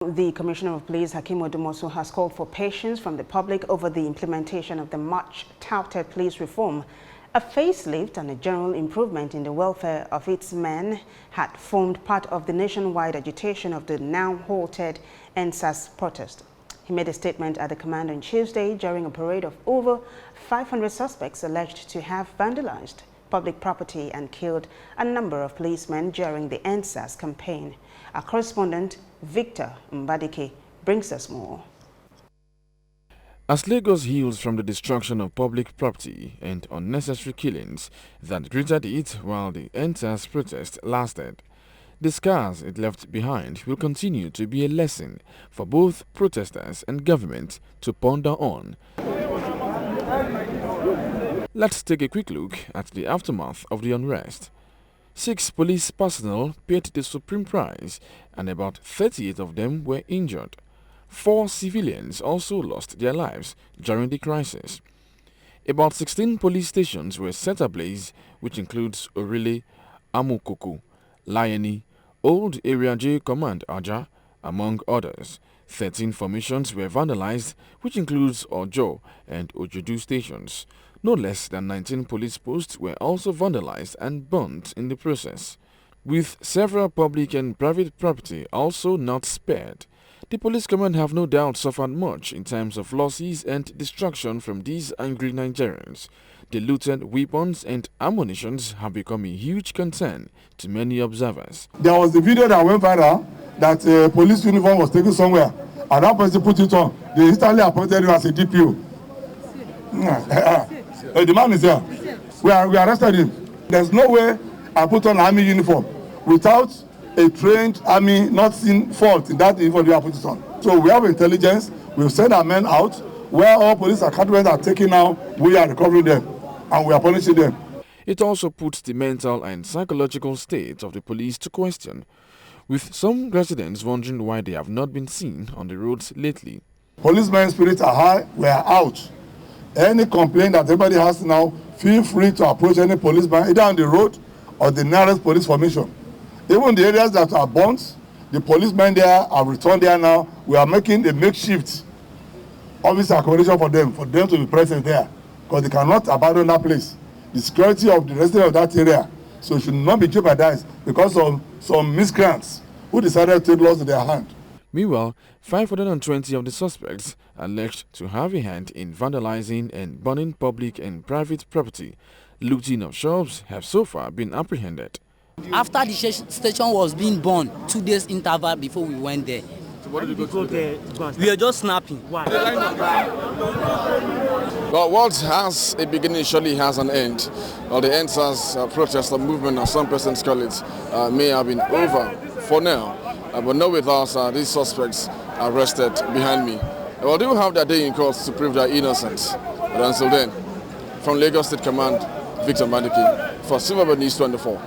The Commissioner of Police, Hakeem Odumosu, has called for patience from the public over the implementation of the much-touted police reform. A facelift and a general improvement in the welfare of its men had formed part of the nationwide agitation of the now-halted EndSARS protest. He made a statement at the command on Tuesday during a parade of over 500 suspects alleged to have vandalized public property and killed a number of policemen during the EndSARS campaign. Our correspondent, Victor Mbadike, brings us more. As Lagos heals from the destruction of public property and unnecessary killings that greeted it while the EndSARS protest lasted, the scars it left behind will continue to be a lesson for both protesters and government to ponder on. Let's take a quick look at the aftermath of the unrest. 6 police personnel paid the supreme price and about 38 of them were injured. 4 civilians also lost their lives during the crisis. About 16 police stations were set ablaze, which includes Orile, Amukoko, Lioni, Old Area J Command Aja, among others. 13 formations were vandalized, which includes Ojo and Ojudu stations. No less than 19 police posts were also vandalized and burnt in the process, with several public and private property also not spared. The police command have no doubt suffered much in terms of losses and destruction from these angry Nigerians. The looted weapons and ammunitions have become a huge concern to many observers. There was the video that went viral that a police uniform was taken somewhere, and that person put it on. They instantly appointed him as a DPO. The man is here. We arrested him. There's no way I put on army uniform without a trained army not seeing fault in that uniform we are put it on. So we have intelligence. We've sent our men out. Where all police academies are taken now, we are recovering them and we are punishing them. It also puts the mental and psychological state of the police to question, with some residents wondering why they have not been seen on the roads lately. Policemen's spirits are high. We are out. Any complaint that everybody has now, feel free to approach any policeman either on the road or the nearest police formation. Even the areas that are burnt, the policemen there have returned there now. We are making a makeshift office accommodation for them to be present there, because they cannot abandon that place. The security of the residents of that area, so it should not be jeopardized because of some miscreants who decided to take laws in their hand. Meanwhile, 520 of the suspects alleged to have a hand in vandalizing and burning public and private property, looting of shops, have so far been apprehended. After the station was being burned, 2 days interval before we went there. So what did you go there? We were just snapping. Why? Well, what has a beginning surely has an end. Well, the EndSARS protest or movement, as some persons call it, may have been over for now. But not with us, these suspects arrested behind me. Well, they will have their day in court to prove their innocence. But until then, from Lagos State Command, Victor Mbadike for Silverbird News 24.